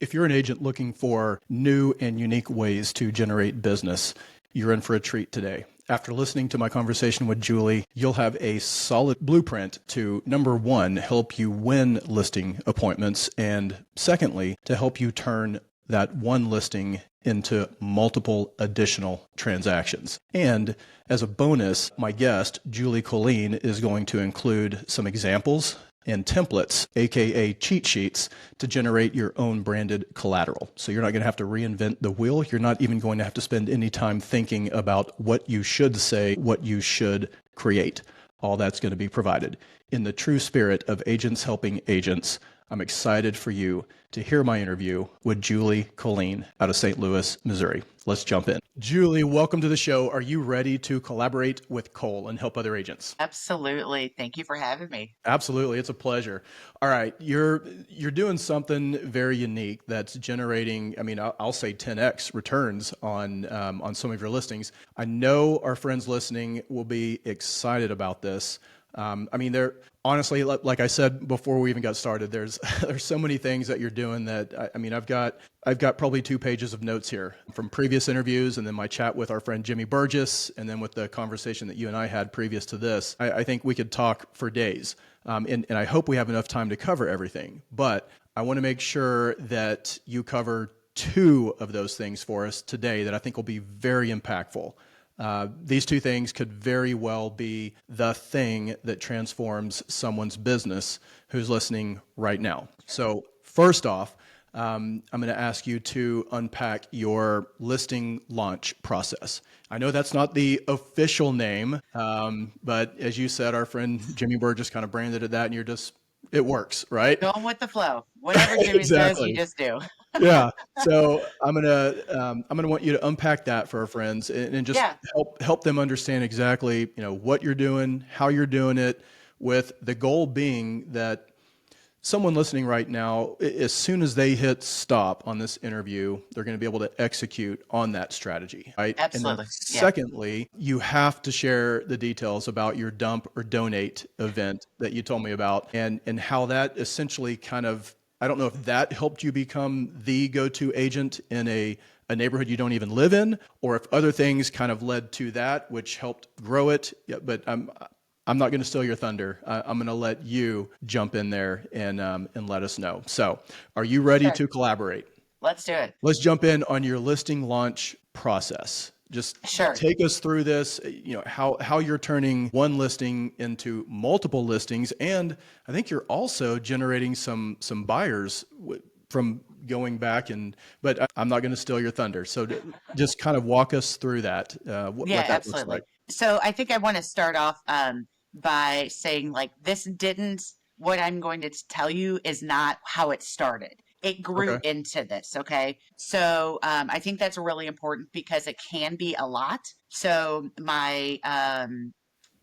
If you're an agent looking for new and unique ways to generate business, you're in for a treat today. After listening to my conversation with Julie, you'll have a solid blueprint to, number one, help you win listing appointments, and secondly, to help you turn that one listing into multiple additional transactions. And as a bonus, my guest, Julie Colin, is going to include some examples and templates, aka cheat sheets, to generate your own branded collateral. So you're not going to have to reinvent the wheel. You're not even going to have to spend any time thinking about what you should say, what you should create. All that's going to be provided. In the true spirit of agents helping agents, I'm excited for you to hear my interview with Julie Colin out of St. Louis, Missouri. Let's jump in. Julie, welcome to the show. Are you ready to collaborate with Cole and help other agents? Absolutely. Thank you for having me. Absolutely. It's a pleasure. All right. You're doing something very unique that's generating, I'll say 10x returns on some of your listings. I know our friends listening will be excited about this. They're honestly, like I said before we even got started, there's so many things that you're doing that I've got probably 2 pages of notes here from previous interviews, and then my chat with our friend Jimmy Burgess, and then with the conversation that you and I had previous to this. I think we could talk for days, and I hope we have enough time to cover everything. But I want to make sure that you cover 2 of those things for us today that I think will be very impactful. These 2 things could very well be the thing that transforms someone's business who's listening right now. So first off, I'm going to ask you to unpack your listing launch process. I know that's not the official name, but as you said, our friend Jimmy Burgess kind of branded it that, and it works, right? Going with the flow. Whatever Jimmy says, you just do. Yeah. So I'm gonna want you to unpack that for our friends and just help them understand exactly, what you're doing, how you're doing it, with the goal being that someone listening right now, as soon as they hit stop on this interview, they're going to be able to execute on that strategy, right? Absolutely. And then secondly, you have to share the details about your dump or donate event that you told me about, and how that essentially kind of, I don't know if that helped you become the go-to agent in a neighborhood you don't even live in, or if other things kind of led to that, which helped grow it. Yeah, but I'm not going to steal your thunder. I'm going to let you jump in there and let us know. So, are you ready to collaborate? Let's do it. Let's jump in on your listing launch process. Just take us through this, how you're turning one listing into multiple listings. And I think you're also generating some buyers from going back, but I'm not going to steal your thunder. So just kind of walk us through that. What that absolutely. looks like. So I think I want to start off by saying, what I'm going to tell you is not how it started. It grew into this. Okay. So I think that's really important because it can be a lot. So my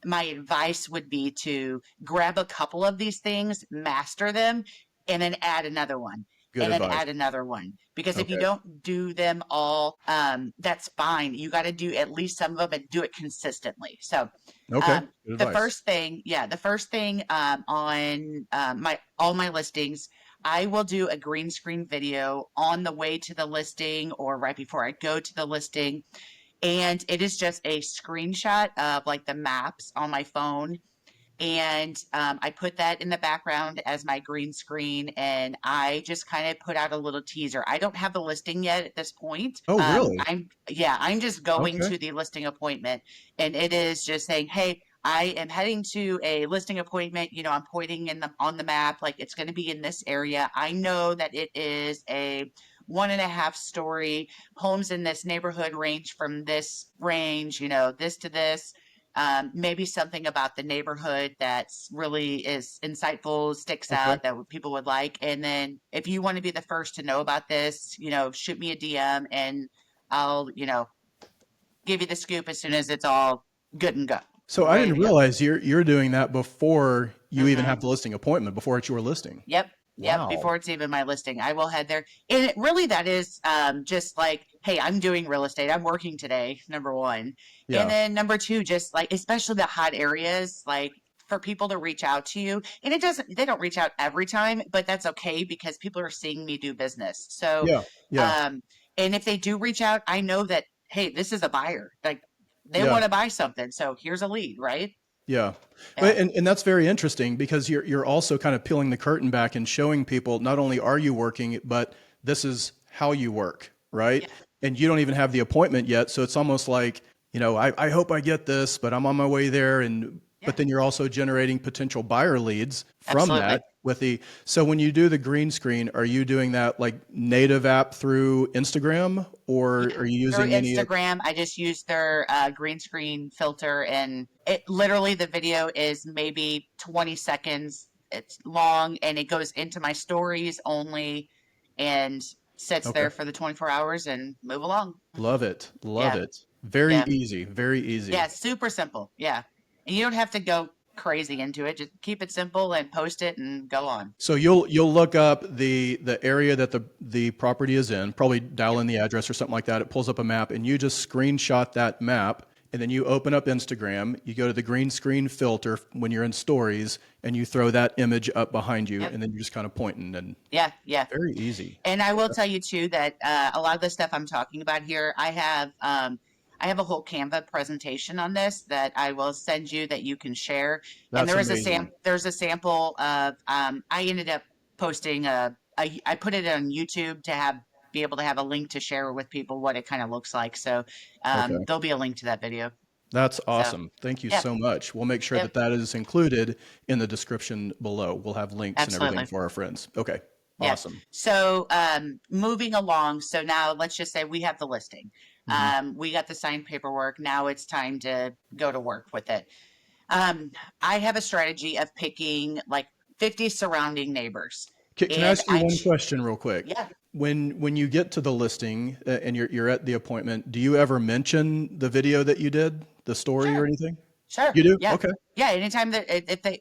advice would be to grab a couple of these things, master them, and then add another one. Then add another one. Because if you don't do them all, that's fine. You got to do at least some of them and do it consistently. So the first thing on all my listings, I will do a green screen video on the way to the listing or right before I go to the listing. And it is just a screenshot of the maps on my phone. And I put that in the background as my green screen, and I just kind of put out a little teaser. I don't have the listing yet at this point. Oh, really? I'm just going to the listing appointment, and it is just saying, hey, I am heading to a listing appointment. I'm pointing on the map, it's going to be in this area. I know that it is a 1.5 story homes in this neighborhood range from this range, this to this. Maybe something about the neighborhood that's really is insightful, sticks out that people would like. And then if you want to be the first to know about this, shoot me a DM and I'll, give you the scoop as soon as it's all good and go. So I didn't realize you're doing that before you even have the listing appointment, before it's your listing. Yep. Wow. Yep. Before it's even my listing, I will head there. And that is just hey, I'm doing real estate. I'm working today, number one. Yeah. And then number two, just especially the hot areas, for people to reach out to you. And they don't reach out every time, but that's okay because people are seeing me do business. So, Yeah. Yeah. and if they do reach out, I know that, hey, this is a buyer. Like they Yeah. want to buy something. So here's a lead, right? Yeah. Yeah. And that's very interesting because you're also kind of peeling the curtain back and showing people not only are you working, but this is how you work, right? Yeah. And you don't even have the appointment yet. So it's almost like, I hope I get this, but I'm on my way there. But Yeah. then you're also generating potential buyer leads from Absolutely. that so when you do the green screen, are you doing that like native app through Instagram or Yeah. are you Through using any? Instagram, I just use their green screen filter, and it literally the video is maybe 20 seconds. It's long, and it goes into my stories only, and sits Okay. there for the 24 hours and move along. Love it. Love Yeah, it. Very yeah, easy. Very easy. yeah. Super simple. Yeah, and you don't have to go crazy into it. Just keep it simple and post it and go on. So you'll look up the area that the property is in, probably dial Yep. in the address or something like that. It pulls up a map and you just screenshot that map and then you open up Instagram, you go to the green screen filter when you're in stories and you throw that image up behind you Yep. and then you're just kind of pointing and Yeah, yeah. very easy. And I will tell you too that a lot of the stuff I'm talking about here, I have a whole Canva presentation on this that I will send you that you can share. And That's amazing. there's a sample of I ended up posting I put it on YouTube to be able to have a link to share with people what it kind of looks like. So Okay. there'll be a link to that video. That's So awesome. Thank you yeah, so much. We'll make sure yeah, that that is included in the description below. We'll have links and everything absolutely. for our friends. Okay. Yeah. Awesome. So moving along, so now let's just say we have the listing. Hmm. We got the signed paperwork. Now it's time to go to work with it. I have a strategy of picking like 50 surrounding neighbors. Can I And ask you one question real quick? yeah, When you get to the listing and you're at the appointment, do you ever mention the video that you did, the story or sure. anything? Sure. You do? Yeah. Okay. Yeah. Anytime that if they,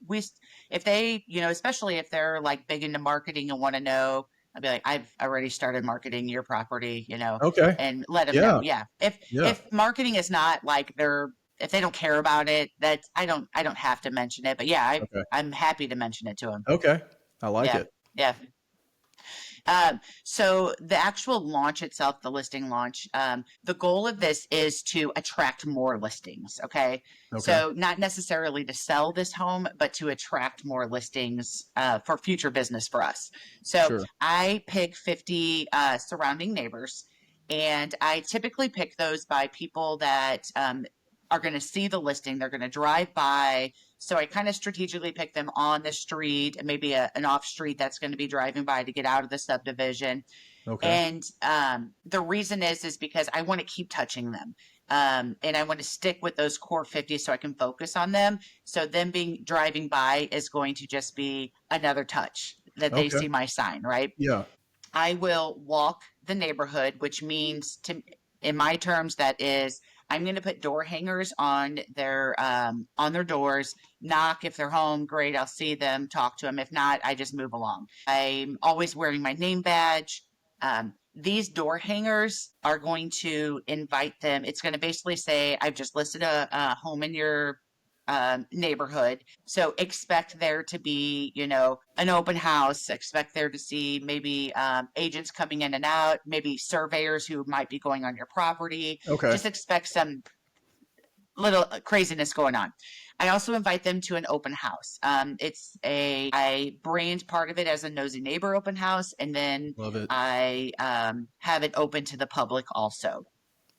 especially if they're like big into marketing and want to know, I'd be like, I've already started marketing your property, Okay. and let them know. Yeah. Yeah. Yeah. If marketing is not like if they don't care about it, that I don't have to mention it. But yeah, Okay. I'm happy to mention it to them. Okay. I like Yeah. it. Yeah. So the actual launch itself, the listing launch, the goal of this is to attract more listings. Okay. Okay. So not necessarily to sell this home, but to attract more listings for future business for us. So Sure. I pick 50 surrounding neighbors, and I typically pick those by people that are going to see the listing. They're going to drive by. So I kind of strategically pick them on the street, maybe an off street that's going to be driving by to get out of the subdivision. Okay. And the reason is because I want to keep touching them. And I want to stick with those core 50 so I can focus on them. So them being driving by is going to just be another touch that they Okay. see my sign, right? Yeah. I will walk the neighborhood, which means in my terms, that is, I'm going to put door hangers on their doors. Knock if they're home, great. I'll see them, talk to them. If not, I just move along. I'm always wearing my name badge. These door hangers are going to invite them. It's going to basically say, I've just listed a home in your neighborhood. So expect there to be, an open house. Expect there to see maybe agents coming in and out, maybe surveyors who might be going on your property. Okay. Just expect some little craziness going on. I also invite them to an open house. I brand part of it as a nosy neighbor open house, and then Love it. I have it open to the public also.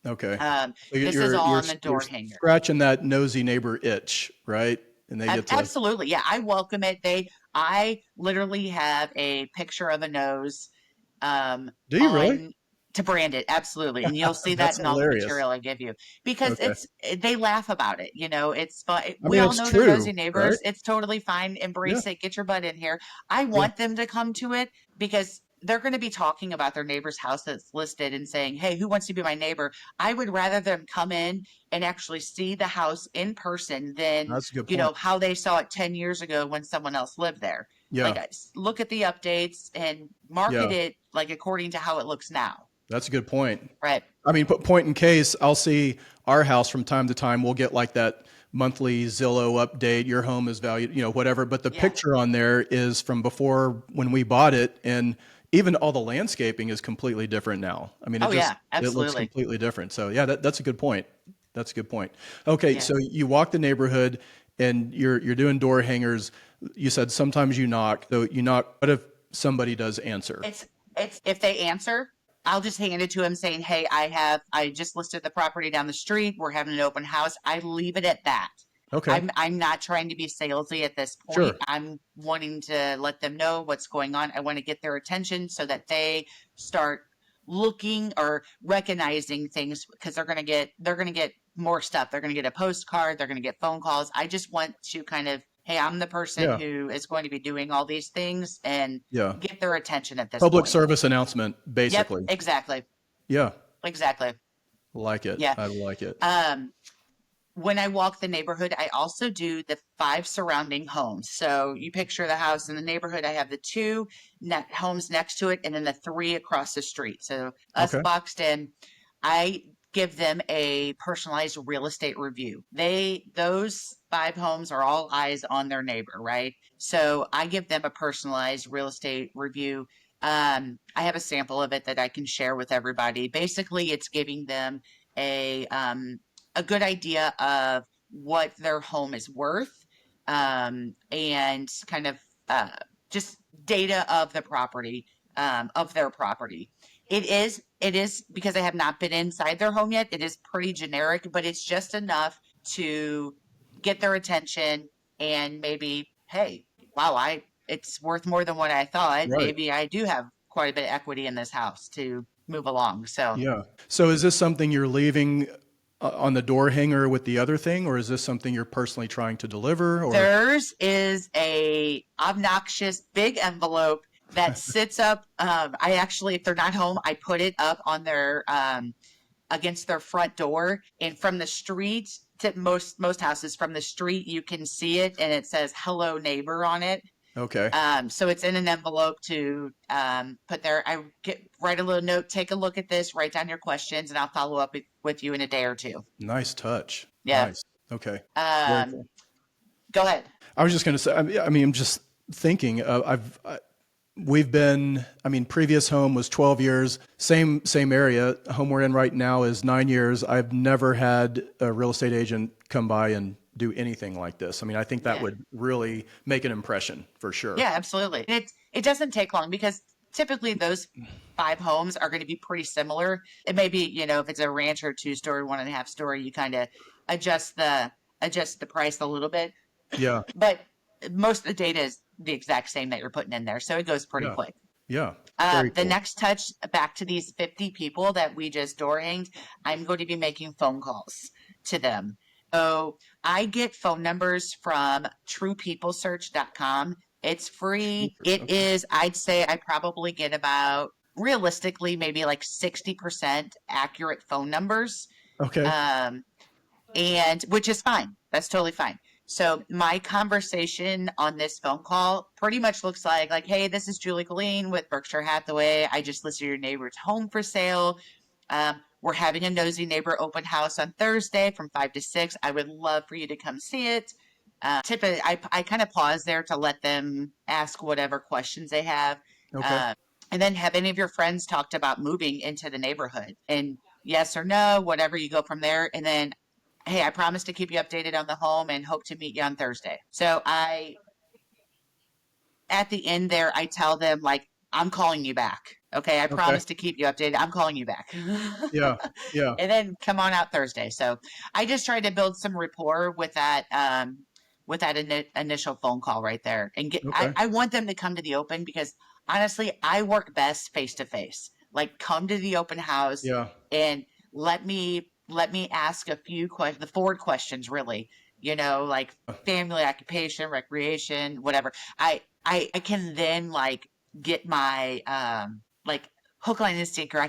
Okay. So This is all on the you're door hanger. scratching that nosy neighbor itch, right? And they get to. Absolutely. Yeah, I welcome it. I literally have a picture of a nose Do you really? on to brand it. Absolutely. And you'll see that That's in all the hilarious. material I give you because Okay. they laugh about it. It's fun. I We mean, all it's know they're nosy true, right? neighbors. It's totally fine. Yeah. Embrace it. Get your butt in here. I Yeah. want them to come to it because they're going to be talking about their neighbor's house that's listed and saying, hey, who wants to be my neighbor? I would rather them come in and actually see the house in person than, That's a good point. how they saw it 10 years ago when someone else lived there. Yeah. Like, look at the updates and market Yeah. it like according to how it looks now. That's a good point. Right. I mean, point in case, I'll see our house from time to time. We'll get like that monthly Zillow update, your home is valued, whatever. But the picture on there is from before when we bought it. And even all the landscaping is completely different now. I mean, it looks absolutely. completely different. So yeah, that's a good point. That's a good point. Okay. Yeah. So you walk the neighborhood and you're doing door hangers. You said sometimes you knock. So you knock. What if somebody does answer? It's if they answer, I'll just hand it to them saying, "Hey, I just listed the property down the street. We're having an open house." I leave it at that. Okay. I'm not trying to be salesy at this point. Sure. I'm wanting to let them know what's going on. I want to get their attention so that they start looking or recognizing things, because they're going to get more stuff. They're going to get a postcard, they're going to get phone calls. I just want to kind of, hey, I'm the person Yeah. who is going to be doing all these things, and Yeah. get their attention at this Public point. service announcement, basically. Yep, exactly. Yeah. Exactly. Like it. Yeah. I like it. When I walk the neighborhood, I also do the 5 surrounding homes. So you picture the house in the neighborhood. I have the 2 homes next to it, and then the 3 across the street. So us Okay. boxed in, I give them a personalized real estate review. Those 5 homes are all eyes on their neighbor, right? So I give them a personalized real estate review. I have a sample of it that I can share with everybody. Basically, it's giving them a good idea of what their home is worth, and kind of just data of the property, of their property. It is because I have not been inside their home yet. It is pretty generic, but it's just enough to get their attention, and maybe, hey, wow, it's worth more than what I thought. Right. Maybe I do have quite a bit of equity in this house to move along. So Yeah. So is this something you're leaving on the door hanger with the other thing, or is this something you're personally trying to deliver? Or theirs is a obnoxious big envelope that sits up. I actually, if they're not home, I put it up on their against their front door, and from the street, to most houses from the street, you can see it, and it says "Hello Neighbor" on it. okay. So it's in an envelope to put there. Write a little note, take a look at this, write down your questions, and I'll follow up with you in a day or two. Nice touch. Yeah. Nice. Okay. Very Um, cool. Go ahead. I was just going to say, I mean, I'm just thinking, we've been, I mean, previous home was 12 years, same area. Home we're in right now is 9 years. I've never had a real estate agent come by and do anything like this. I mean, I think that would really make an impression for sure. Yeah, absolutely. It doesn't take long, because typically those 5 homes are going to be pretty similar. It may be, if it's a ranch or 2-story, 1.5-story, you kind of adjust the price a little bit. Yeah. But most of the data is the exact same that you're putting in there, so it goes pretty quick. Yeah. The next touch, back to these 50 people that we just door hanged, I'm going to be making phone calls to them. So I get phone numbers from truepeoplesearch.com. It's free. It is, I'd say I probably get about, realistically, maybe like 60% accurate phone numbers. Okay. And which is fine. That's totally fine. So my conversation on this phone call pretty much looks like, hey, this is Julie Colin with Berkshire Hathaway. I just listed your neighbor's home for sale. We're having a nosy neighbor open house on Thursday from 5 to 6. I would love for you to come see it. Typically, I kind of pause there to let them ask whatever questions they have. Okay. And then, have any of your friends talked about moving into the neighborhood? And yes or no, whatever, you go from there. And then, hey, I promise to keep you updated on the home and hope to meet you on Thursday. So at the end there, I tell them, like, I'm calling you back. Okay. I promise to keep you updated. I'm calling you back. Yeah. Yeah. And then come on out Thursday. So I just tried to build some rapport with that, initial phone call right there, and I want them to come to the open, because honestly, I work best face to face. Like, come to the open house and let me ask a few questions, the forward questions, really, like family, occupation, recreation, whatever. I can then, like, get my like hook, line, and sinker.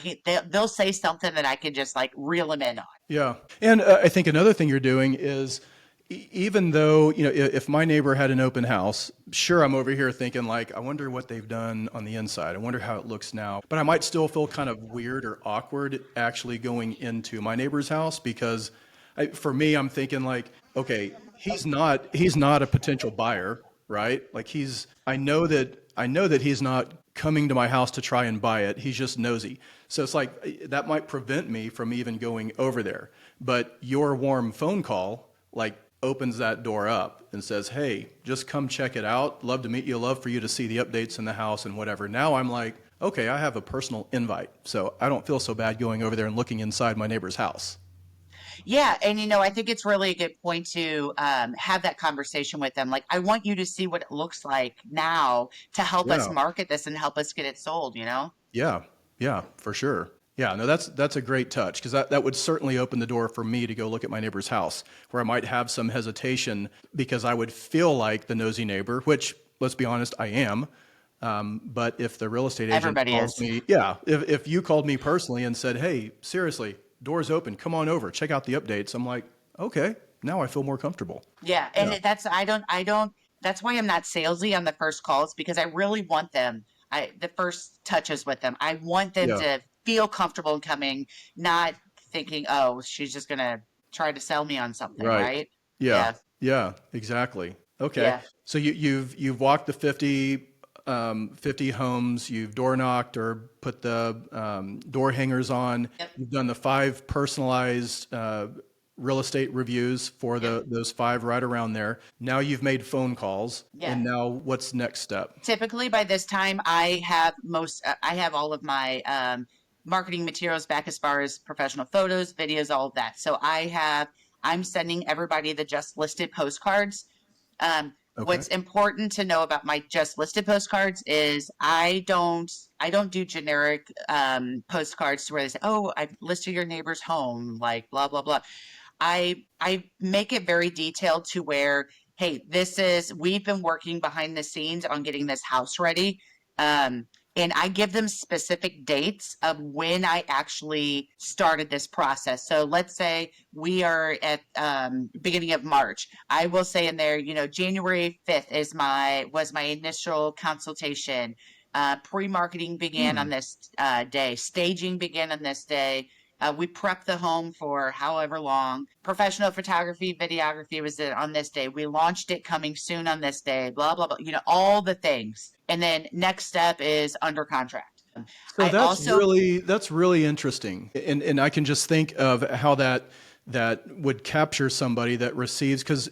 They'll say something that I can just, like, reel them in on. Yeah. And I think another thing you're doing is, even though, if my neighbor had an open house, sure, I'm over here thinking, like, I wonder what they've done on the inside. I wonder how it looks now. But I might still feel kind of weird or awkward actually going into my neighbor's house, because for me, I'm thinking, like, okay, he's not a potential buyer, right? Like I know that he's not coming to my house to try and buy it. He's just nosy. So it's like that might prevent me from even going over there. But your warm phone call like opens that door up and says, "Hey, just come check it out. Love to meet you. Love for you to see the updates in the house and whatever." Now I'm like, "Okay, I have a personal invite." So I don't feel so bad going over there and looking inside my neighbor's house. Yeah, and I think it's really a good point to have that conversation with them. Like, I want you to see what it looks like now to help us Yeah. market this and help us get it sold, Yeah, yeah, for sure. Yeah, no, that's a great touch because that would certainly open the door for me to go look at my neighbor's house where I might have some hesitation because I would feel like the nosy neighbor, which let's be honest, I am. But if the real estate agent Everybody calls is. me, yeah, if you called me personally and said, "Hey, seriously, door's open, come on over, check out the updates," I'm like, okay, now I feel more comfortable. Yeah, and Yeah, that's why I'm not salesy on the first calls because I really want them. The first touches with them. I want them yeah, to feel comfortable in coming, not thinking, "Oh, she's just gonna try to sell me on something," right. right? Yeah, Yeah, yeah, exactly. Okay. yeah. So you've walked the 50 homes, you've door knocked or put the door hangers on. Yep, You've done the 5 personalized real estate reviews for yep, those 5 right around there. Now you've made phone calls, yeah. and now what's next step? Typically by this time I have all of my marketing materials back as far as professional photos, videos, all of that. So I'm sending everybody the just listed postcards. Okay. What's important to know about my just listed postcards is I don't do generic postcards to where they say, "Oh, I've listed your neighbor's home," like blah blah blah. I make it very detailed to where, hey, we've been working behind the scenes on getting this house ready. Um, and I give them specific dates of when I actually started this process. So let's say we are at beginning of March. I will say in there, January 5th was my initial consultation. Pre-marketing began Hmm. on this day. Staging began on this day. We prepped the home for however long. Professional photography, videography was on this day. We launched it coming soon on this day, blah, blah, blah, all the things. And then next step is under contract. So I also, that's really interesting, and I can just think of how that would capture somebody that receives because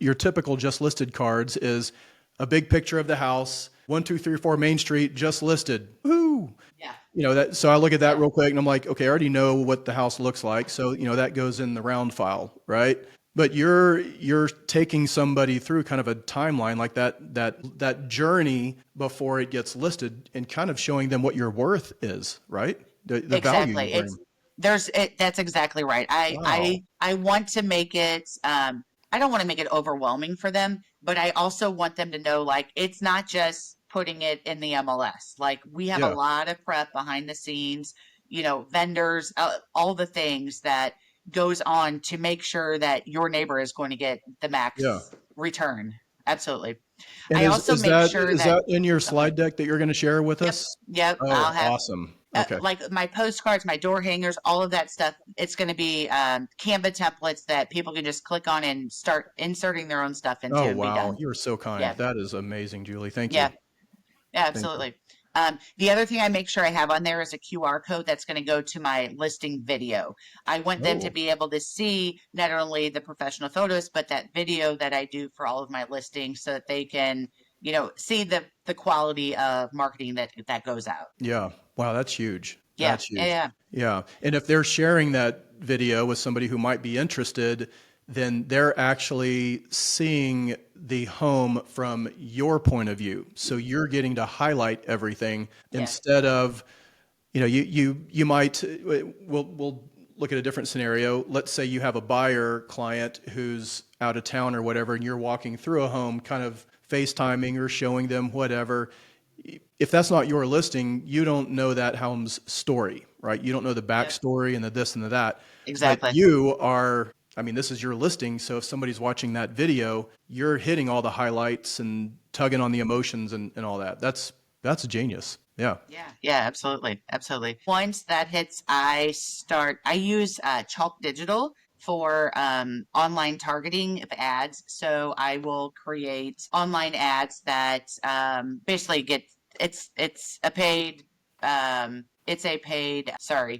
your typical just listed cards is a big picture of the house, 1234 Main Street, just listed. Woo! yeah, That. So I look at that yeah, real quick, and I'm like, okay, I already know what the house looks like, so that goes in the round file, right? But you're taking somebody through kind of a timeline like that journey before it gets listed and kind of showing them what your worth is, right? The value you exactly. bring. That's exactly right. Wow. I want to make it, I don't want to make it overwhelming for them, but I also want them to know, like, it's not just putting it in the MLS. Like, we have a Yeah. lot of prep behind the scenes, vendors, all the things that goes on to make sure that your neighbor is going to get the Yeah. max return. Absolutely. And I is also is make that sure is that, that in your okay, slide deck that you're going to share with yep, us? yep, I'll Oh, have awesome. Okay. like my postcards, my door hangers, all of that stuff. It's going to be Canva templates that people can just click on and start inserting their own stuff into Oh, and be wow. done. You are so kind. Yeah, That is amazing, Julie. Thank yeah, you. yeah, Thank you. absolutely. The other thing I make sure I have on there is a QR code that's going to go to my listing video. I want them to Oh, be able to see not only the professional photos, but that video that I do for all of my listings so that they can, see the quality of marketing that goes out. yeah. Wow, that's huge. Yeah, That's yeah, huge. yeah. Yeah. And if they're sharing that video with somebody who might be interested, then they're actually seeing the home from your point of view. So you're getting to highlight everything Yeah. instead of, you might, we'll look at a different scenario. Let's say you have a buyer client who's out of town or whatever, and you're walking through a home, kind of FaceTiming or showing them whatever. If that's not your listing, you don't know that home's story, right? You don't know the Yep. backstory and the this and the that. But Exactly. you are, I mean, this is your listing. So if somebody's watching that video, you're hitting all the highlights and tugging on the emotions and all that. That's genius. Yeah. Yeah. Yeah, absolutely. Absolutely. Once that hits, I use Chalk Digital for online targeting of ads. So I will create online ads that basically get it's a paid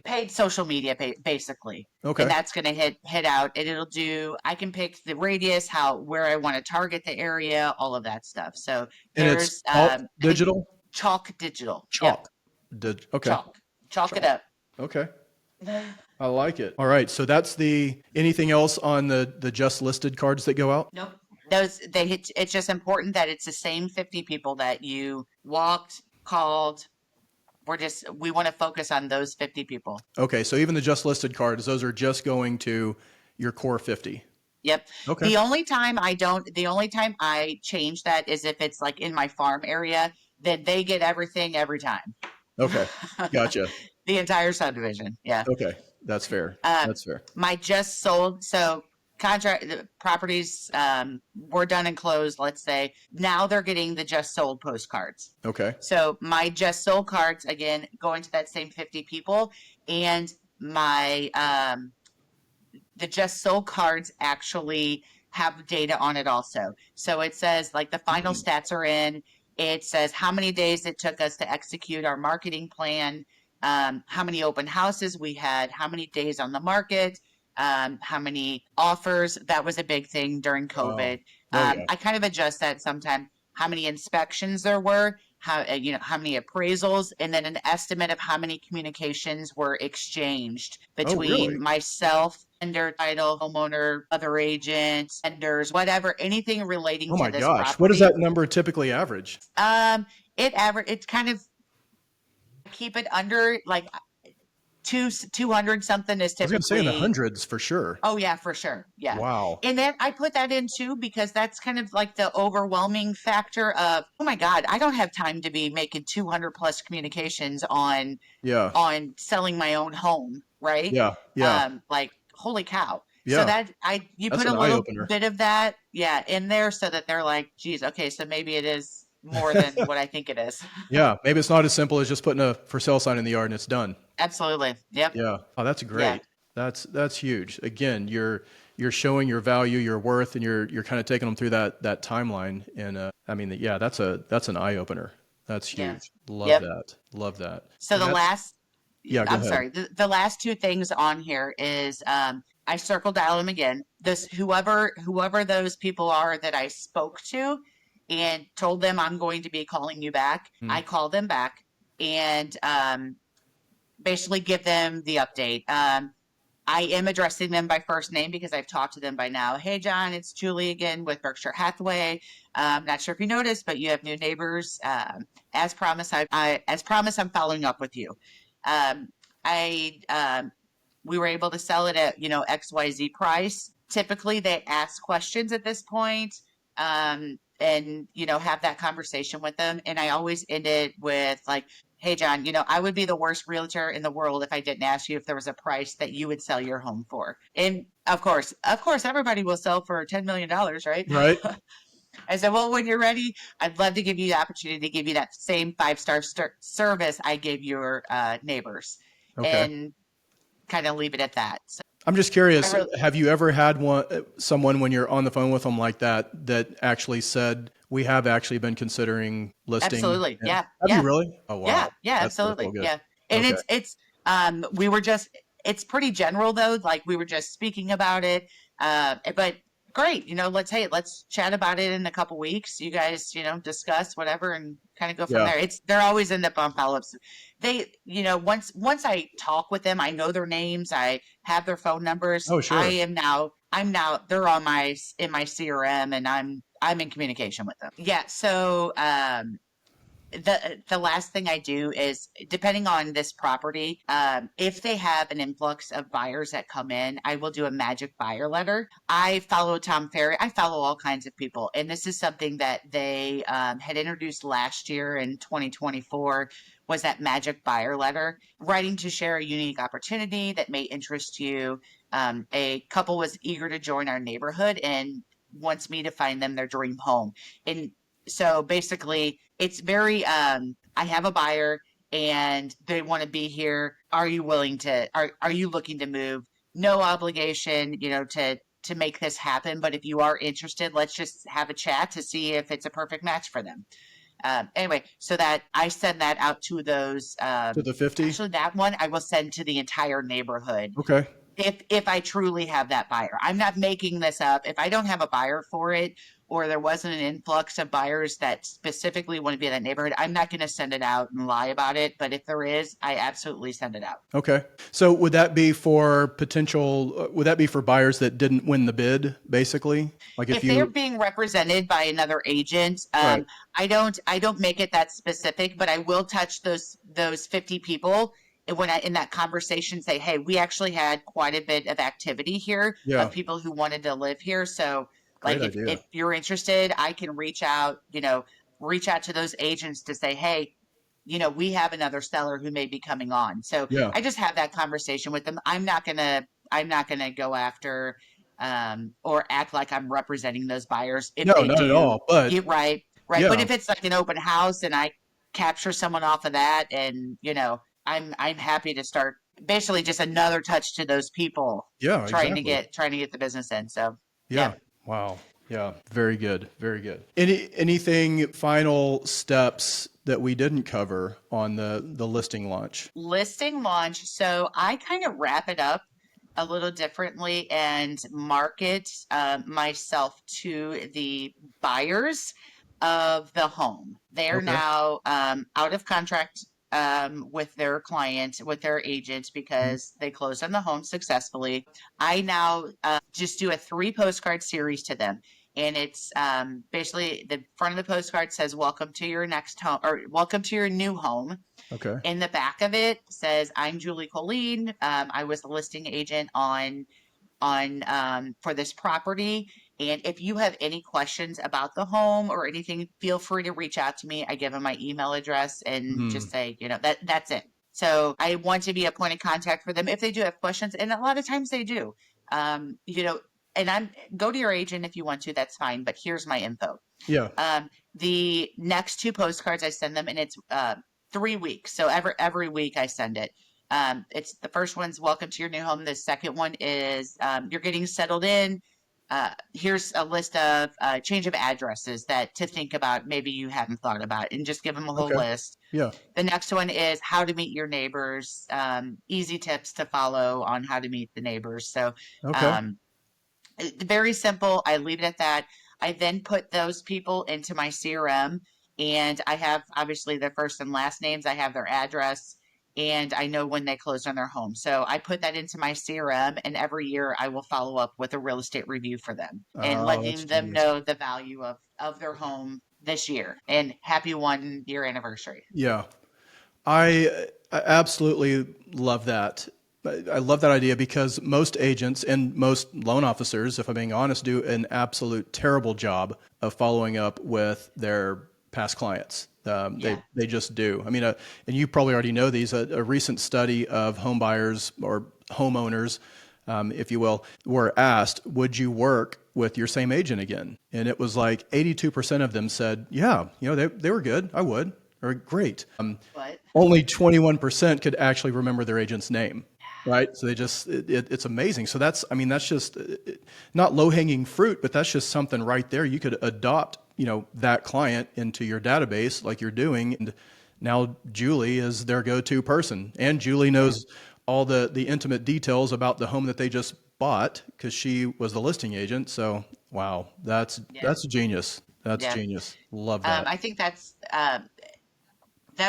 paid social media basically. Okay. And that's going to hit out, and it'll do, I can pick the radius, where I want to target the area, all of that stuff. So And it's there's digital? Chalk digital. Yep. Chalk. Okay. Chalk it up. Okay. I like it. All right. So that's anything else on the just listed cards that go out? Nope. It's just important that it's the same 50 people that you walked, called. We want to focus on those 50 people. Okay. So even the just listed cards, those are just going to your core 50. Yep. Okay. The only time I change that is if it's like in my farm area, then they get everything every time. Okay. Gotcha. The entire subdivision. Yeah. Okay. That's fair. That's fair. My just sold, so properties were done and closed, let's say. Now they're getting the just sold postcards. Okay. So my just sold cards, again, going to that same 50 people, and my the just sold cards actually have data on it also. So it says like the final stats are in. It says how many days it took us to execute our marketing plan, how many open houses we had, how many days on the market, how many offers. That was a big thing during COVID. Yeah. I kind of adjust that sometimes. How many inspections there were, how many appraisals, and then an estimate of how many communications were exchanged between myself, vendor, title, homeowner, other agents, vendors, whatever, anything relating to this property. What does that number typically average? It's kind of, keep it under like 200 something is typically. I was going to say in the hundreds for sure. Oh yeah, for sure. Yeah. Wow. And then I put that in too because that's kind of like the overwhelming factor of, oh my God, I don't have time to be making 200 plus communications on selling my own home, right? Yeah. Like holy cow. Yeah. So you put a little bit of that, in there so that they're like, geez, okay, so maybe it is more than what I think it is. Yeah. Maybe it's not as simple as just putting a for sale sign in the yard and it's done. Absolutely. Yep. Yeah. Oh, that's great. Yeah. That's huge. Again, you're showing your value, your worth, and you're kind of taking them through that timeline. And I mean, that's an eye opener. That's huge. Love that. So the last, I'm sorry. The last two things on here is I circle dial them again. Whoever those people are that I spoke to and told them I'm going to be calling you back. I call them back and basically give them the update. I am addressing them by first name because I've talked to them by now. Hey, John, it's Julie again with Berkshire Hathaway. Not sure if you noticed, but you have new neighbors. As promised, I'm following up with you. We were able to sell it at XYZ price. Typically, they ask questions at this point, and have that conversation with them. And I always end it with like, hey, John, I would be the worst realtor in the world if I didn't ask you if there was a price that you would sell your home for. And of course, everybody will sell for $10 million, right? Right. I said, well, when you're ready, I'd love to give you the opportunity to give you that same 5-star service I gave your neighbors. Okay. And kind of leave it at that. So, I'm just curious, have you ever had someone when you're on the phone with them like that actually said, we have actually been considering listing? Absolutely. Yeah. Have you really? Oh, wow. Yeah, absolutely. Yeah. And it's pretty general though. Like we were just speaking about it. But great. Let's chat about it in a couple weeks. You guys, discuss whatever and kind of go from there. They're always end up on follow-ups. They, once I talk with them, I know their names. I have their phone numbers. Oh, sure. I'm now, they're in my CRM and I'm in communication with them. Yeah. So, the last thing I do is, depending on this property, if they have an influx of buyers that come in, I will do a magic buyer letter. I follow Tom Ferry. I follow all kinds of people. And this is something that they had introduced last year in 2024, was that magic buyer letter, writing to share a unique opportunity that may interest you. A couple was eager to join our neighborhood and wants me to find them their dream home. And so basically it's very, I have a buyer and they want to be here. Are you willing to, are you looking to move? no obligation, to make this happen. But if you are interested, let's just have a chat to see if it's a perfect match for them. Anyway, so that I send that out to those. To the 50? Actually, that one I will send to the entire neighborhood. Okay. If I truly have that buyer. I'm not making this up. If I don't have a buyer for it, or there wasn't an influx of buyers that specifically want to be in that neighborhood, I'm not going to send it out and lie about it. But if there is, I absolutely send it out. Okay. So would that be for buyers that didn't win the bid, basically? Like If they're being represented by another agent, right. I don't make it that specific, but I will touch those 50 people. And when I in that conversation say, hey, we actually had quite a bit of activity here of people who wanted to live here. So Great like idea. if you're interested, I can reach out to those agents to say, hey, we have another seller who may be coming on. So Yeah. I just have that conversation with them. I'm not gonna go after or act like I'm representing those buyers. If No, they not at do, all. But right. yeah. But if it's like an open house and I capture someone off of that, and I'm happy to start basically just another touch to those people. Yeah, Trying to exactly. get the business in. So Yeah. Wow. Yeah. Very good. Very good. Anything final steps that we didn't cover on the listing launch? Listing launch. So I kind of wrap it up a little differently and market myself to the buyers of the home. They're Okay. now out of contract with their client, with their agent, Mhm. because they closed on the home successfully. I now just do a 3 postcard series to them. And it's basically the front of the postcard says, welcome to your next home, or welcome to your new home. Okay. In the back of it says, I'm Julie Colin. I was the listing agent on for this property. And if you have any questions about the home or anything, feel free to reach out to me. I give them my email address and just say, that's it. So I want to be a point of contact for them if they do have questions. And a lot of times they do. And go to your agent if you want to, that's fine. But here's my info. Yeah. The next 2 postcards I send them, and it's 3 weeks. So every week I send it. It's the first one's welcome to your new home. The second one is you're getting settled in. Here's a list of change of addresses that to think about, maybe you haven't thought about, and just give them a whole Okay. list. Yeah. The next one is how to meet your neighbors, easy tips to follow on how to meet the neighbors. So Okay. um, very simple. I leave it at that. I then put those people into my CRM, and I have obviously their first and last names. I have their address, and I know when they closed on their home. So I put that into my CRM, and every year I will follow up with a real estate review for them and Oh, that's letting them genius. know the value of their home this year, and happy 1 year anniversary. Yeah. I absolutely love that. I love that idea because most agents and most loan officers, if I'm being honest, do an absolute terrible job of following up with their past clients. Yeah. They just do. I mean, and you probably already know these. A recent study of home buyers or homeowners, if you will, were asked, "Would you work with your same agent again?" And it was like 82% of them said, "Yeah, they were good. I would." Or great. But Only 21% could actually remember their agent's name, right? So it's amazing. So that's just not low hanging fruit, but that's just something right there. You could adopt, that client into your database like you're doing. And now Julie is their go-to person. And Julie knows all the intimate details about the home that they just bought because she was the listing agent. So, wow, that's yeah, genius. That's yeah. genius. Love that. I think that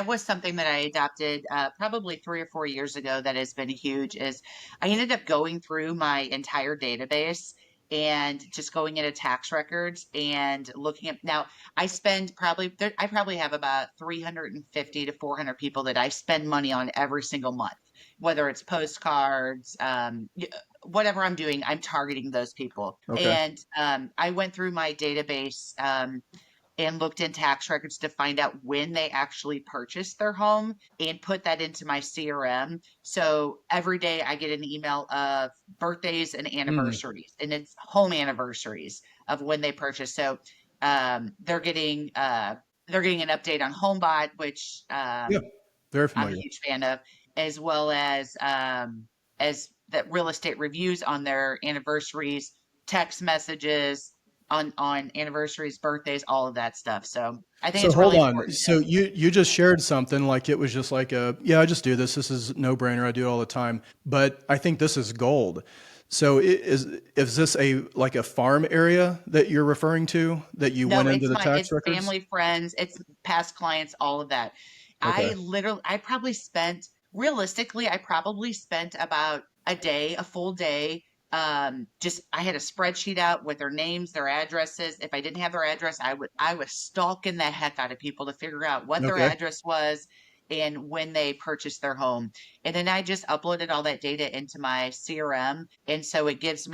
was something that I adopted probably 3 or 4 years ago that has been huge. Is I ended up going through my entire database and just going into tax records and looking at now. I probably have about 350 to 400 people that I spend money on every single month, whether it's postcards, whatever I'm doing, I'm targeting those people. Okay. And I went through my database and looked in tax records to find out when they actually purchased their home and put that into my CRM. So every day I get an email of birthdays and Mm, anniversaries, and it's home anniversaries of when they purchased. So they're getting an update on Homebot, which yeah. Very I'm a familiar. huge fan of, as well as as that real estate reviews on their anniversaries, text messages on anniversaries, birthdays, all of that stuff. So I think So it's hold really on. important So to, you just shared something like it was just like yeah, I just do this. This is no brainer. I do it all the time. But I think this is gold. So is this like a farm area that you're referring to that you no, went into the tax it's records? family, friends, it's past clients, all of that. Okay. I probably spent, realistically, I probably spent about a full day. Just I had a spreadsheet out with their names, their addresses. If I didn't have their address, I was stalking the heck out of people to figure out what their Okay. address was and when they purchased their home. And then I just uploaded all that data into my CRM. And so it just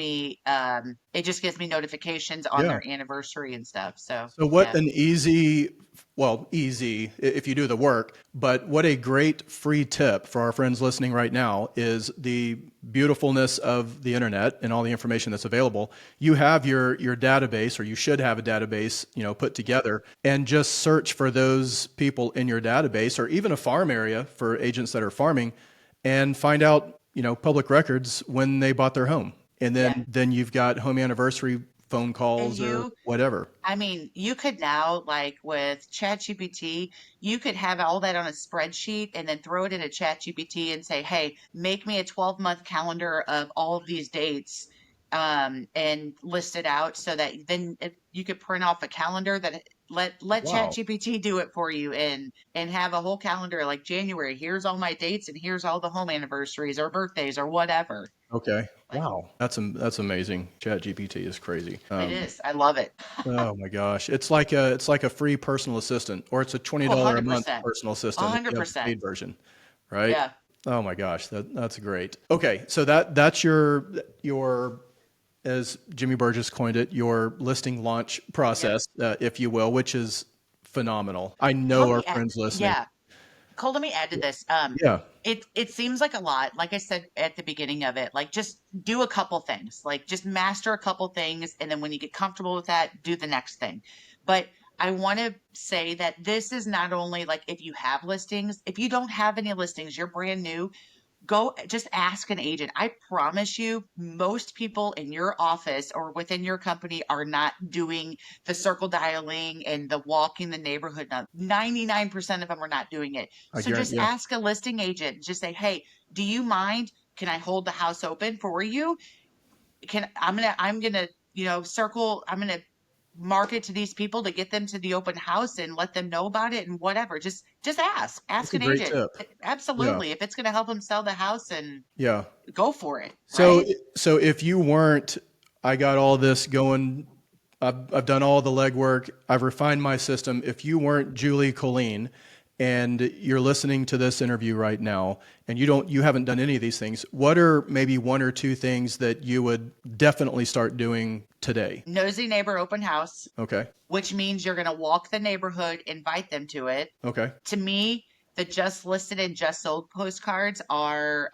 gives me notifications on Yeah. their anniversary and stuff. So So what yeah. an easy if you do the work, but what a great free tip for our friends listening right now is the beautifulness of the internet and all the information that's available. You have your database, or you should have a database, put together, and just search for those people in your database, or even a farm area for agents that are farming, and find out, public records when they bought their home. And Yeah. then you've got home anniversary phone And calls or whatever. I mean, you could now, like with ChatGPT, you could have all that on a spreadsheet and then throw it in a ChatGPT and say, hey, make me a 12-month calendar of all of these dates, and list it out so that then you could print off a calendar that let Wow. ChatGPT do it for you and have a whole calendar like January. Here's all my dates and here's all the home anniversaries or birthdays or whatever. Okay. Like Wow. That's amazing. Chat GPT is crazy. it is. I love it. Oh my gosh. It's like a free personal assistant, or it's a Oh, $20 a month 100%. personal assistant if you have the 100%. paid version, right? Yeah. Oh my gosh, that's great. Okay, so that's your as Jimmy Burgess coined it, your listing launch Yep. process, if you will, which is phenomenal. I Cole, know our friends listening. yeah. Cole, let me add to this. Yeah. It seems like a lot. Like I said at the beginning of it, like just do a couple things. Like just master a couple things, and then when you get comfortable with that, do the next thing. But I want to say that this is not only like if you have listings, if you don't have any listings, you're brand new, go just ask an agent. I promise you, most people in your office or within your company are not doing the circle dialing and the walking the neighborhood. Now, 99% of them are not doing it. I So just guarantee. Yeah. ask a listing agent. Just say, hey, do you mind? Can I hold the house open for you? I'm gonna circle. I'm gonna market to these people to get them to the open house and let them know about it and whatever. Just That's ask a an great agent. tip. Yeah. Absolutely, if it's going to help them sell the house, and Yeah. go for it, So right? so if you weren't, I got all this going. I've done all the legwork. I've refined my system. If you weren't Julie Colin and you're listening to this interview right now and you haven't done any of these things, what are maybe one or two things that you would definitely start doing today? Nosy neighbor open house, Okay. which means you're going to walk the neighborhood, invite them to it. Okay. To me, the just listed and just sold postcards are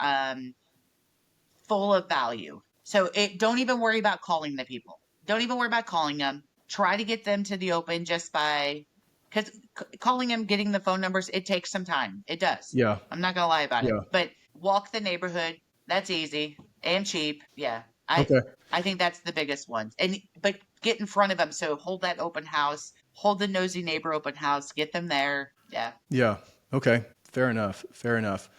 full of value. So don't even worry about calling the people. Don't even worry about calling them. Try to get them to the open just by because calling them, getting the phone numbers, it takes some time. It does. Yeah. I'm not gonna lie about it. Yeah. But walk the neighborhood. That's easy and cheap. Yeah, Okay. I think that's the biggest one. And but get in front of them. So hold that open house. Hold the nosy neighbor open house. Get them there. Yeah. Yeah. Okay. Fair enough. Fair enough.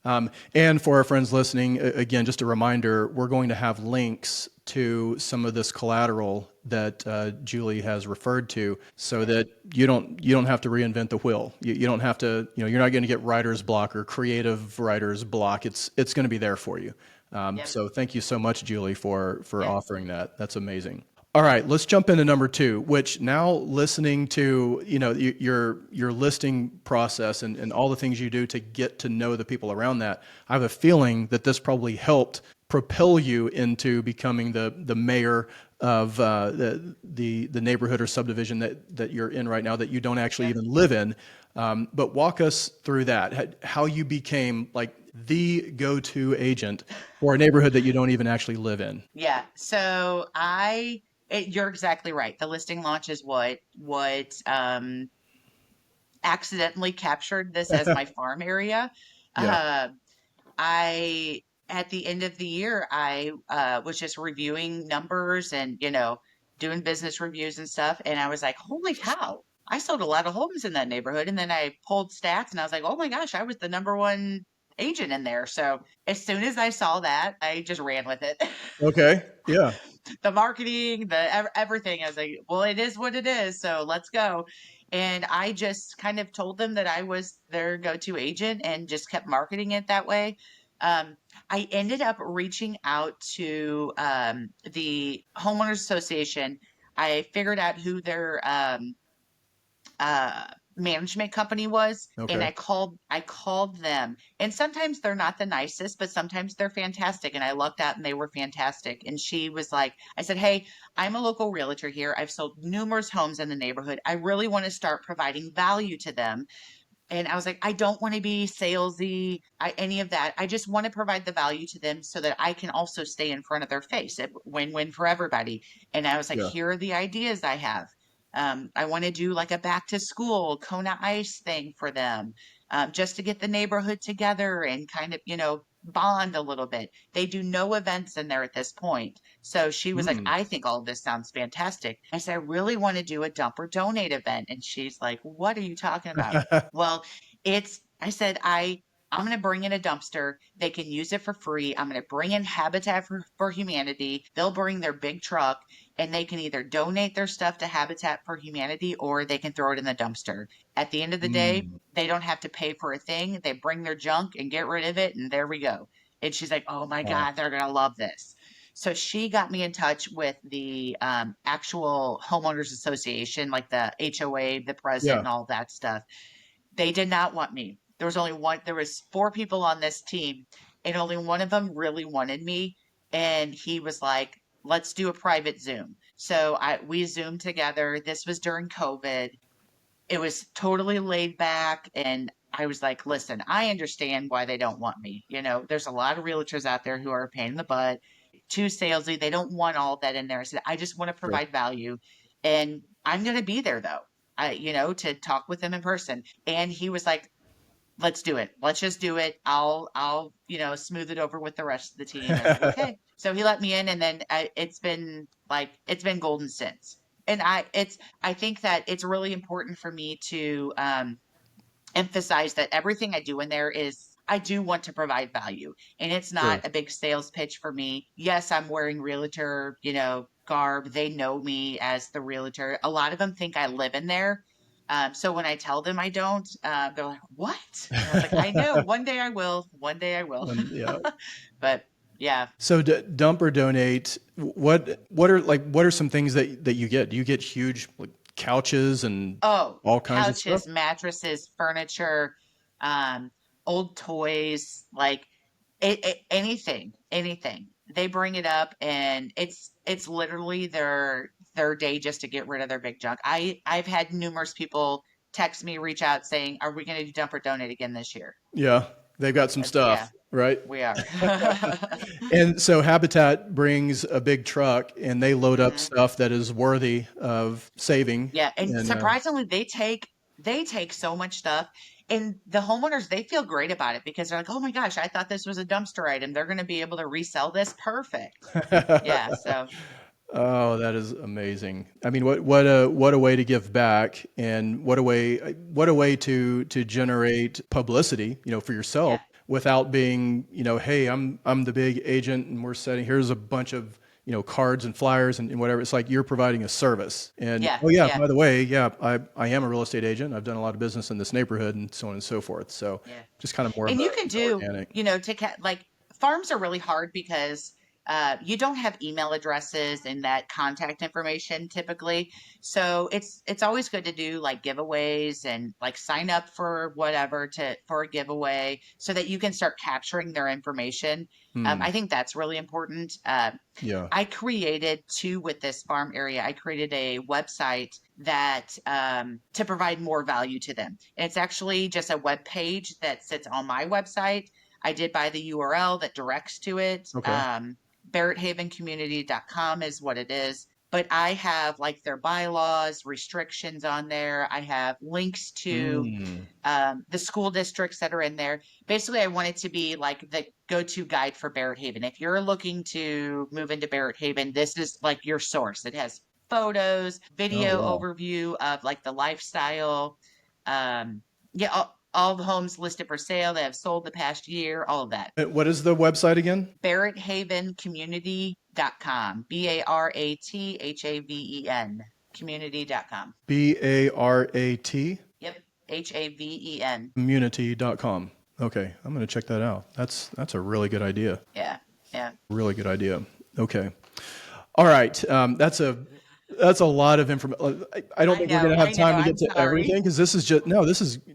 And for our friends listening, again, just a reminder, we're going to have links to some of this collateral that Julie has referred to, so that you don't have to reinvent the wheel. You don't have to, you're not going to get writer's block or creative writer's block. It's going to be there for you. Yep. So thank you so much, Julie, for Yep. offering that. That's amazing. All right, let's jump into number two, which now listening to, your listing process and all the things you do to get to know the people around that, I have a feeling that this probably helped propel you into becoming the mayor of the neighborhood or subdivision that you're in right now that you don't actually Yep. even live in. But walk us through that, how you became like the go-to agent for a neighborhood that you don't even actually live in. Yeah. So you're exactly right. The listing launch is what accidentally captured this as my farm area. Yeah. Uh, I at the end of the year, I was just reviewing numbers and, doing business reviews and stuff. And I was like, holy cow, I sold a lot of homes in that neighborhood. And then I pulled stats and I was like, oh my gosh, I was the number one agent in there. So as soon as I saw that, I just ran with it. Okay. Yeah. The marketing, everything. I was like, well, it is what it is. So let's go. And I just kind of told them that I was their go-to agent and just kept marketing it that way. Um, I ended up reaching out to the homeowners association. I figured out who their uh, management company was, and Okay. I called them. And sometimes they're not the nicest, but sometimes they're fantastic. And I lucked out and they were fantastic. And she was like, I said, hey, I'm a local realtor here. I've sold numerous homes in the neighborhood. I really want to start providing value to them. And I was like, I don't want to be salesy, any of that. I just want to provide the value to them so that I can also stay in front of their face. Win-win for everybody. And I was like, Yeah. here are the ideas I have. I want to do like a back to school Kona Ice thing for them, just to get the neighborhood together and kind of, bond a little bit. They do no events in there at this point. So she was like, Hmm. I think all of this sounds fantastic. I said, I really want to do a dump or donate event. And she's like, what are you talking about? Well, I said, I'm going to bring in a dumpster. They can use it for free. I'm going to bring in Habitat for Humanity. They'll bring their big truck and they can either donate their stuff to Habitat for Humanity or they can throw it in the dumpster. At the end of the day, Hmm. they don't have to pay for a thing. They bring their junk and get rid of it. And there we go. And she's like, oh my Wow. God, they're going to love this. So she got me in touch with the actual homeowners association, like the HOA, the president, Yeah. and all that stuff. They did not want me. There was four people on this team, and only one of them really wanted me. And he was like, let's do a private Zoom. So we Zoomed together. This was during COVID. It was totally laid back. And I was like, listen, I understand why they don't want me. There's a lot of realtors out there who are a pain in the butt, too salesy. They don't want all that in there. I said, I just want to Sure. provide value. And I'm going to be there though, to talk with them in person. And he was like, let's do it. Let's just do it. I'll, smooth it over with the rest of the team. I was like, okay. So he let me in, and then it's been golden since. And I think that it's really important for me to emphasize that everything I do in there is I do want to provide value, and it's Sure. not a big sales pitch for me. Yes, I'm wearing realtor, garb. They know me as the realtor. A lot of them think I live in there. So when I tell them I don't, they're like, "What?" And I was like, "I know. One day I will. One day I will." Yeah. But yeah. So dump or donate. What are some things that you get? Do you get huge like couches and Oh, all kinds of stuff? couches, mattresses, furniture, um, old toys, like anything. They bring it up, and it's literally their day just to get rid of their big junk. I've had numerous people text me, reach out saying, "Are we going to do dump or donate again this year?" Yeah, they've got some Yeah, stuff, right? we are. And so Habitat brings a big truck and they load up Mhm. stuff that is worthy of saving. Yeah, and And surprisingly, they take so much stuff, and the homeowners they feel great about it because they're like, "Oh my gosh, I thought this was a dumpster item. They're going to be able to resell this. Perfect." Yeah, so oh, that is amazing. I mean, what a way to give back, and what a way to generate publicity, for yeah, yourself without being, hey, I'm the big agent, and here's a bunch of cards and flyers and whatever. It's like you're providing a service. And yeah, oh yeah, yeah, by the way, yeah, I am a real estate agent. I've done a lot of business in this neighborhood, and so on and so forth. So yeah. just kind of more of And a you can do, organic. like farms are really hard because you don't have email addresses and that contact information typically. So it's always good to do like giveaways and like sign up for whatever for a giveaway so that you can start capturing their information. Hmm. I think that's really important. Yeah. I created too with this farm area. I created a website that to provide more value to them. And it's actually just a web page that sits on my website. I did buy the URL that directs to it. Okay. BarrettHavenCommunity.com is what it is. but I have like their bylaws, restrictions on there. I have links to Mm. the school districts that are in there. Basically, I want it to be like the go-to guide for Barrett Haven. If you're looking to move into Barrett Haven, this is like your source. It has photos, Oh, video wow. overview of like the lifestyle. Um, yeah, all the homes listed for sale that have sold the past year, all of that. What is the website again? BarrettHavenCommunity.com. BarrettHaven. Community.com. BARAT Yep. Haven. community.com. Okay, I'm going to check that out. That's a really good idea. Yeah. Yeah. Really good idea. Okay. All right. That's a lot of information. I don't think we're going to have time to I'm get to sorry. everything because this is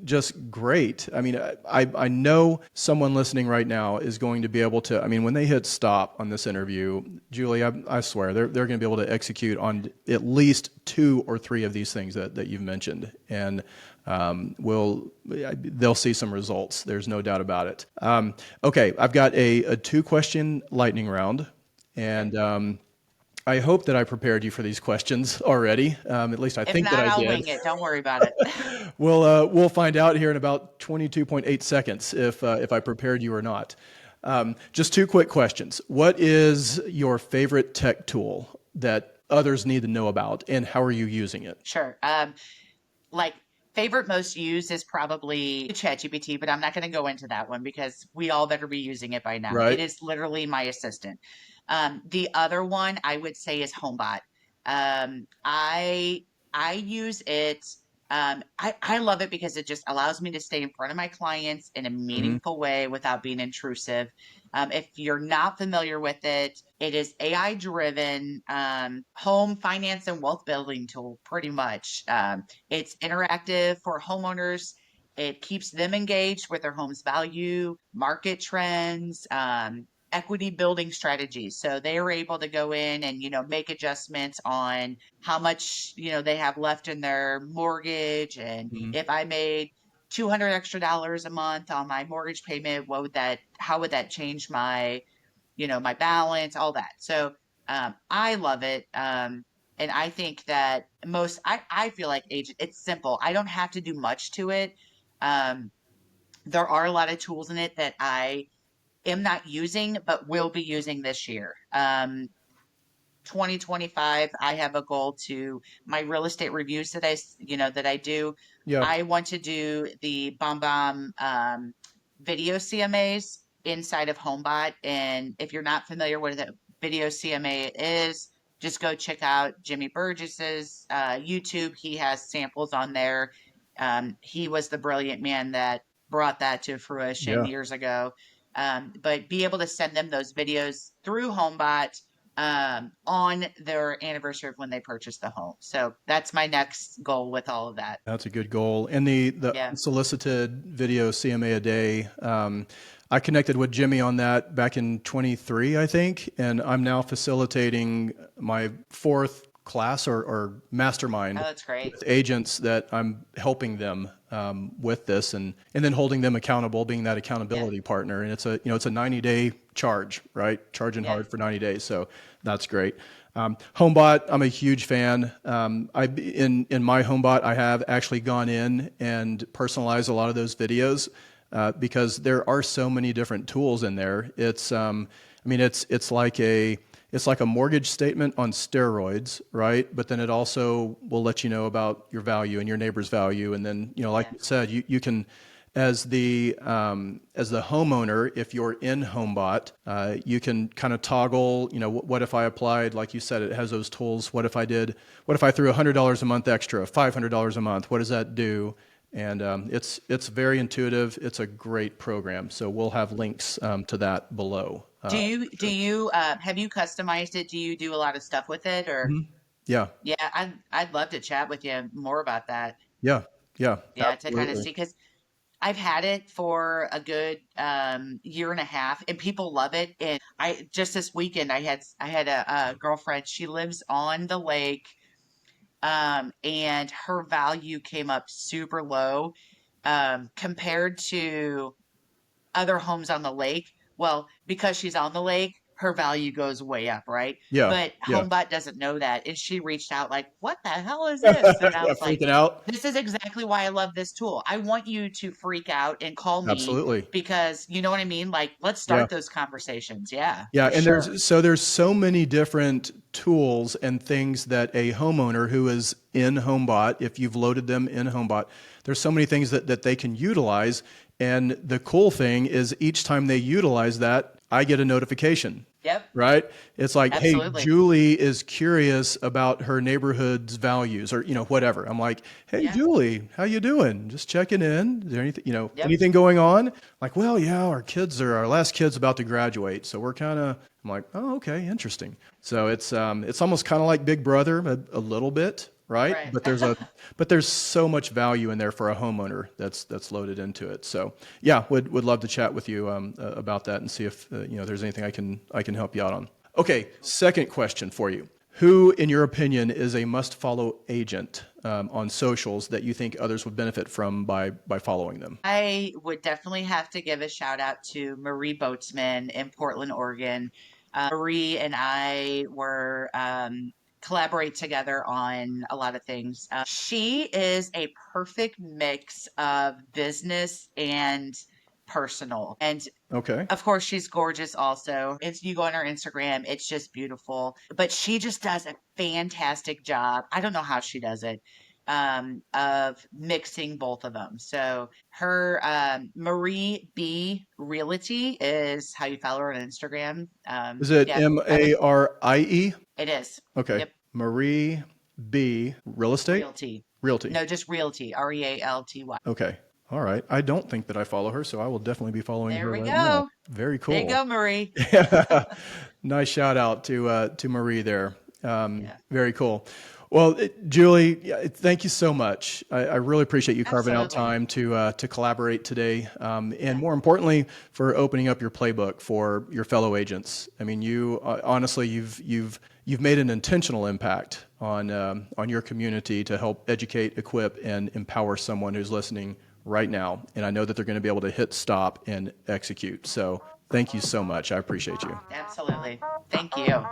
just great. I mean, I know someone listening right now is going to be able to. I mean, when they hit stop on this interview, Julie, I swear they're going to be able to execute on at least 2 or 3 of these things that you've mentioned, and they'll see some results. There's no doubt about it. Okay, I've got a 2-question lightning round, and I hope that I prepared you for these questions already. At least I If think that not, I I'll did. wing it. Don't worry about it. We'll find out here in about 22.8 seconds if I prepared you or not. Just 2 quick questions. What is your favorite tech tool that others need to know about, and how are you using it? Sure. Like favorite most used is probably ChatGPT, but I'm not going to go into that one because we all better be using it by now. It Right? is literally my assistant. The other one I would say is Homebot. I use it. I love it because it just allows me to stay in front of my clients in a Hmm. meaningful way without being intrusive. If you're not familiar with it, it is AI driven home finance and wealth building tool, pretty much. It's interactive for homeowners. It keeps them engaged with their home's value, market trends, equity building strategies. So they are able to go in and, make adjustments on how much, they have left in their mortgage. And Hmm. if I made 200 extra dollars a month on my mortgage payment, how would that change my balance, all that. So I love it. And I think that I feel like agent, it's simple. I don't have to do much to it. Um, there are a lot of tools in it that I am not using, but will be using this year. 2025, I have a goal to my real estate reviews that I do. Yeah. I want to do the Bomb video CMAs inside of Homebot. And if you're not familiar with a video CMA is, just go check out Jimmy Burgess's YouTube. He has samples on there. He was the brilliant man that brought that to fruition Yeah. years ago. But be able to send them those videos through Homebot on their anniversary of when they purchased the home. So that's my next goal with all of that. That's a good goal. And the Yeah. unsolicited video CMA a day, I connected with Jimmy on that back in 23, I think, and I'm now facilitating my 4th class or Oh, mastermind that's great. with agents that I'm helping them with this, and then holding them accountable, being that Yeah. accountability partner. And it's a 90-day charge, right? Charging Yeah. hard for 90 days. So that's great. Homebot, I'm a huge fan. In my Homebot, I have actually gone in and personalized a lot of those videos because there are so many different tools in there. It's like a mortgage statement on steroids, right? But then it also will let you know about your value and your neighbor's value, and then like Yeah. you said, you can as the homeowner, if you're in HomeBot, you can kind of toggle. What if I applied, like you said, it has those tools. What if I threw $100 a month extra, $500 a month? What does that do? And it's very intuitive. It's a great program. So we'll have links to that below. Do you have you customized it? Do you do a lot of stuff with it or? Mhm. Yeah, Yeah, I'd love to chat with you more about that. yeah, yeah, Yeah, to kind of absolutely. see because I've had it for a good year and a half, and people love it. And I just this weekend I had a girlfriend. She lives on the lake, and her value came up super low compared to other homes on the lake. Well, because she's on the lake, her value goes way up, right? Yeah. But Yeah. Homebot doesn't know that. And she reached out like, what the hell is this? And I Yeah. was like, Freaking out. this is exactly why I love this tool. I want you to freak out and call me Absolutely. because you know what I mean? Like, let's Yeah. start those conversations. Yeah, Yeah. for And sure. there's so many different tools and things that a homeowner who is in Homebot, if you've loaded them in Homebot, there's so many things that they can utilize. And the cool thing is each time they utilize that, I get a notification. Yep. Right? It's like, Absolutely. hey, Julie is curious about her neighborhood's values or, whatever. I'm like, hey, Yeah. Julie, how you doing? Just checking in. Is there anything, Yep. anything going on? Like, well, yeah, our last kid's about to graduate. So we're I'm like, oh, okay, interesting. So it's almost kind of like Big Brother a little bit. Right. But there's so much value in there for a homeowner that's loaded into it. So yeah, would love to chat with you about that and see if there's anything I can help you out on. Okay, second question for you. Who, in your opinion, is a must-follow agent on socials that you think others would benefit from by following them? I would definitely have to give a shout out to Marie Boatsman in Portland, Oregon. Marie and I were collaborate together on a lot of things. She is a perfect mix of business and personal. And Okay. of course, she's gorgeous also. If you go on her Instagram, it's just beautiful. But she just does a fantastic job. I don't know how she does it. Of mixing both of them. So her Marie B Realty is how you follow her on Instagram. Is it Yeah, I would. Marie? It is. Okay. Yep. Marie B. Real estate? Realty. Realty. No, just Realty. Realty. Okay. All right. I don't think that I follow her, so I will definitely be following There her we right now. go. Very There you cool. go, Marie. Nice shout out to Marie there. Yeah. Very cool. Well, Julie, thank you so much. I really appreciate you carving out Absolutely. time to collaborate today, and Yeah. more importantly, for opening up your playbook for your fellow agents. I mean, you honestly, you've made an intentional impact on your community to help educate, equip, and empower someone who's listening right now. And I know that they're going to be able to hit stop and execute. So thank you so much. I appreciate you. Absolutely. Thank you.